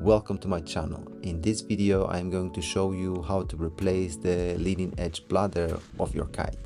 Welcome to my channel. In this video I am going to show you how to replace the leading edge bladder of your kite.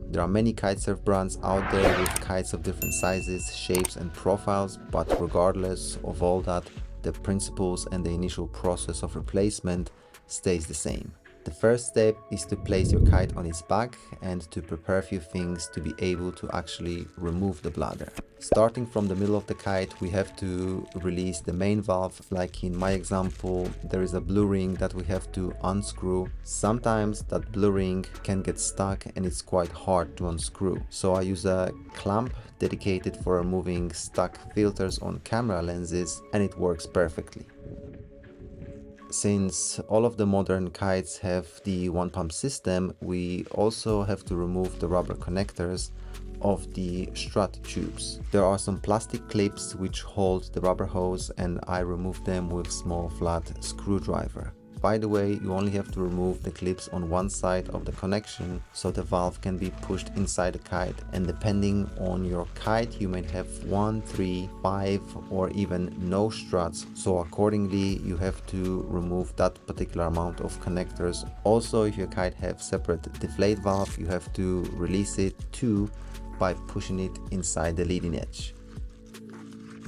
There are many kitesurf brands out there with kites of different sizes, shapes and profiles, but regardless of all that, the principles and the initial process of replacement stays the same. The first step is to place your kite on its back and to prepare a few things to be able to actually remove the bladder. Starting from the middle of the kite, we have to release the main valve. Like in my example, there is a blue ring that we have to unscrew. Sometimes that blue ring can get stuck and it's quite hard to unscrew. So I use a clamp dedicated for removing stuck filters on camera lenses, and it works perfectly. Since all of the modern kites have the one pump system, we also have to remove the rubber connectors of the strut tubes. There are some plastic clips which hold the rubber hose, and I remove them with small flat screwdriver. By the way, you only have to remove the clips on one side of the connection so the valve can be pushed inside the kite, and depending on your kite you might have 1, 3, 5 or even no struts, so accordingly you have to remove that particular amount of connectors. Also, if your kite have separate deflate valve, you have to release it too by pushing it inside the leading edge.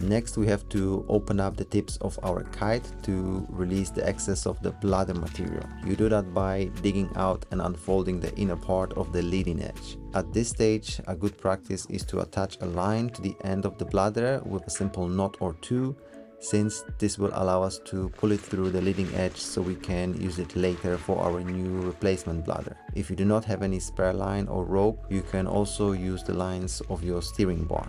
Next, we have to open up the tips of our kite to release the excess of the bladder material. You do that by digging out and unfolding the inner part of the leading edge. At this stage, a good practice is to attach a line to the end of the bladder with a simple knot or two, since this will allow us to pull it through the leading edge so we can use it later for our new replacement bladder. If you do not have any spare line or rope, you can also use the lines of your steering bar.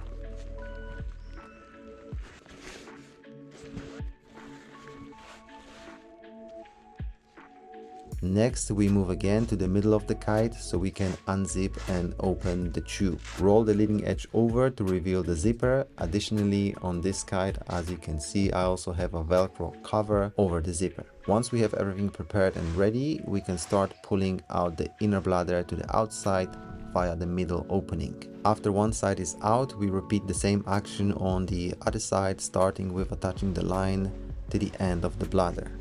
Next, we move again to the middle of the kite so we can unzip and open the tube. Roll the leading edge over to reveal the zipper. Additionally, on this kite, as you can see, I also have a Velcro cover over the zipper. Once we have everything prepared and ready, we can start pulling out the inner bladder to the outside via the middle opening. After one side is out, we repeat the same action on the other side, starting with attaching the line to the end of the bladder.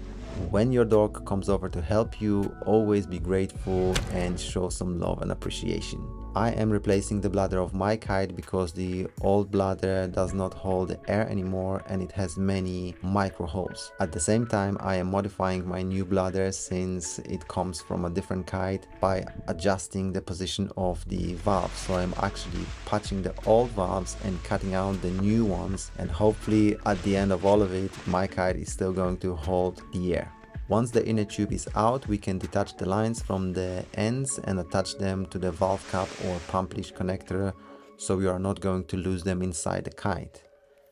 When your dog comes over to help you, always be grateful and show some love and appreciation. I am replacing the bladder of my kite because the old bladder does not hold the air anymore and it has many micro holes. At the same time, I am modifying my new bladder since it comes from a different kite by adjusting the position of the valve. So I'm actually patching the old valves and cutting out the new ones, and hopefully at the end of all of it, my kite is still going to hold the air. Once the inner tube is out, we can detach the lines from the ends and attach them to the valve cap or pump leash connector, so we are not going to lose them inside the kite.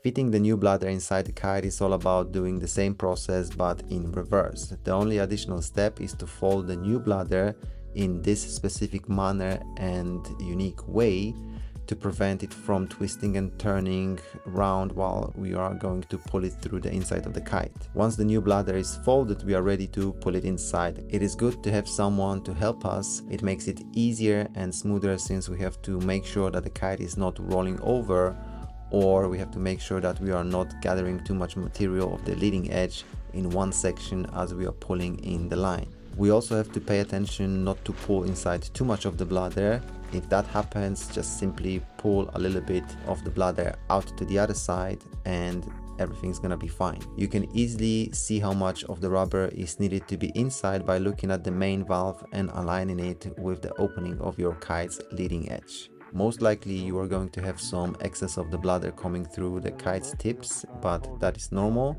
Fitting the new bladder inside the kite is all about doing the same process but in reverse. The only additional step is to fold the new bladder in this specific manner and unique way to prevent it from twisting and turning around while we are going to pull it through the inside of the kite. Once the new bladder is folded, we are ready to pull it inside. It is good to have someone to help us. It makes it easier and smoother since we have to make sure that the kite is not rolling over, or we have to make sure that we are not gathering too much material of the leading edge in one section as we are pulling in the line. We also have to pay attention not to pull inside too much of the bladder. If that happens, just simply pull a little bit of the bladder out to the other side and everything's gonna be fine. You can easily see how much of the rubber is needed to be inside by looking at the main valve and aligning it with the opening of your kite's leading edge. Most likely you are going to have some excess of the bladder coming through the kite's tips, but that is normal.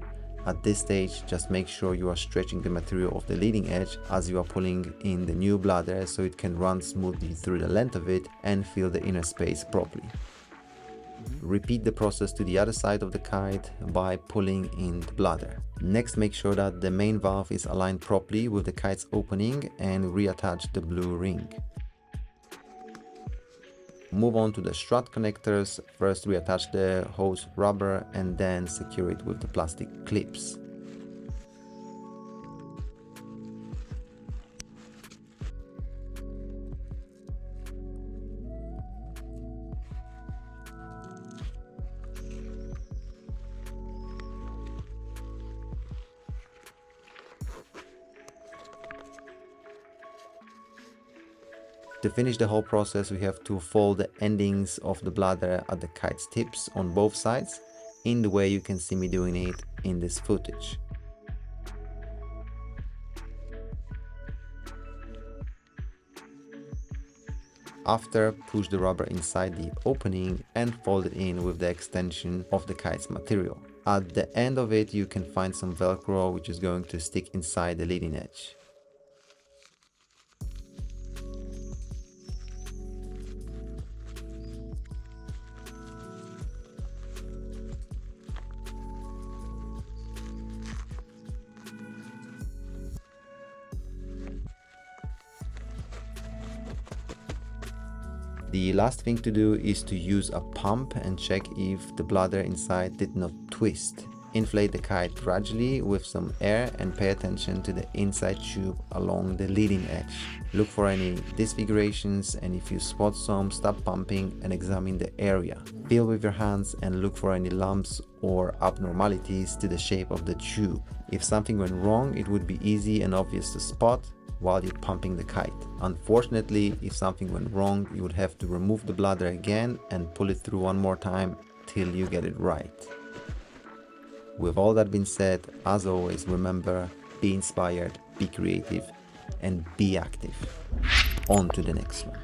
At this stage, just make sure you are stretching the material of the leading edge as you are pulling in the new bladder so it can run smoothly through the length of it and fill the inner space properly. Repeat the process to the other side of the kite by pulling in the bladder. Next, make sure that the main valve is aligned properly with the kite's opening and reattach the blue ring. Move on to the strut connectors. First reattach the hose rubber and then secure it with the plastic clips. To finish the whole process, we have to fold the endings of the bladder at the kite's tips on both sides, in the way you can see me doing it in this footage. After, push the rubber inside the opening and fold it in with the extension of the kite's material. At the end of it, you can find some Velcro which is going to stick inside the leading edge. The last thing to do is to use a pump and check if the bladder inside did not twist. Inflate the kite gradually with some air and pay attention to the inside tube along the leading edge. Look for any disfigurations, and if you spot some, stop pumping and examine the area. Feel with your hands and look for any lumps or abnormalities to the shape of the tube. If something went wrong, it would be easy and obvious to spot while you're pumping the kite. Unfortunately, if something went wrong, you would have to remove the bladder again and pull it through one more time till you get it right. With all that being said, as always, remember, be inspired, be creative, and be active. On to the next one.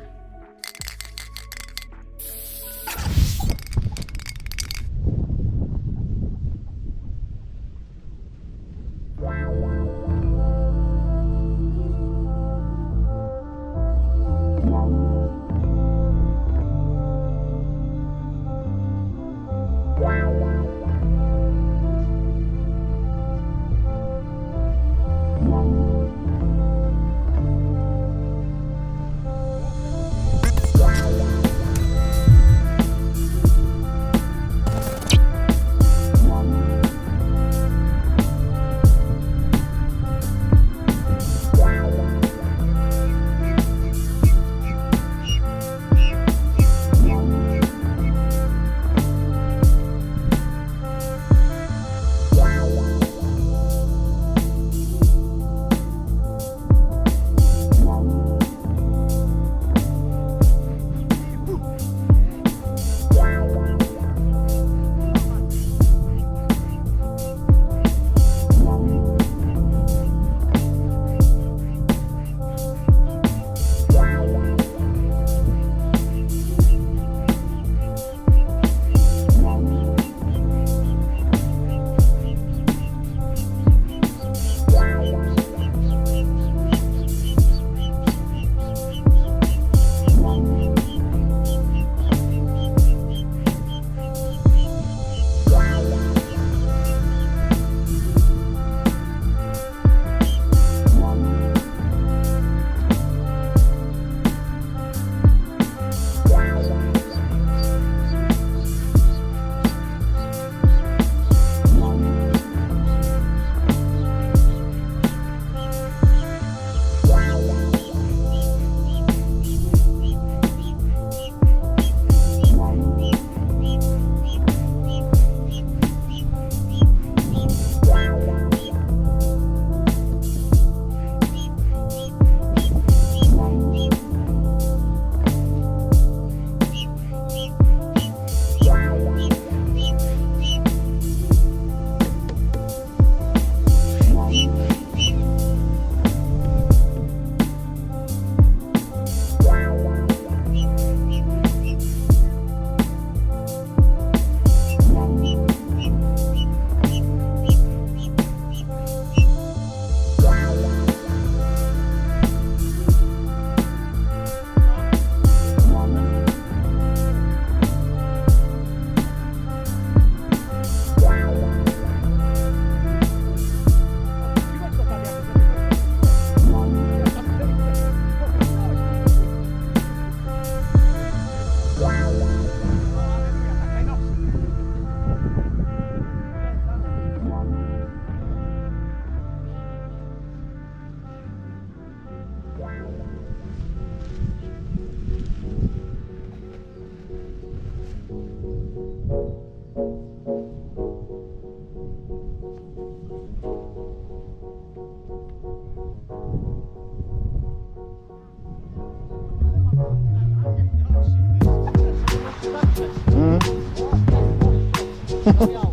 Miało.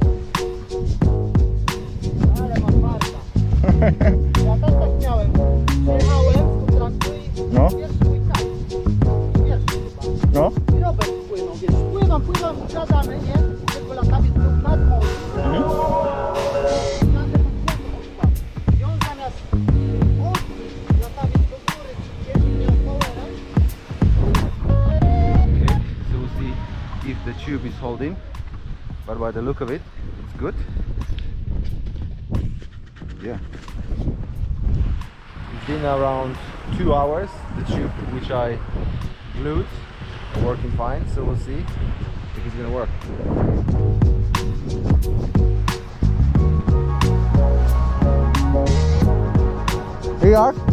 Ale mam farta. Ja też tak miałem. Przyjechałem z kontraktu i No. pierwszy mój kite. Pierwszy chyba. No. I Robert płynął, wiesz, pływam, gadamy, nie? Tylko latawiec był nad morzem. I on zamiast odbić latawiec do góry, jeździł miał powerem. Okay, so we'll see if the tube is holding, but by the look of it, it's good. Yeah. It's been around 2 hours, the tube which I glued, working fine, so we'll see if it's gonna work. Here you are.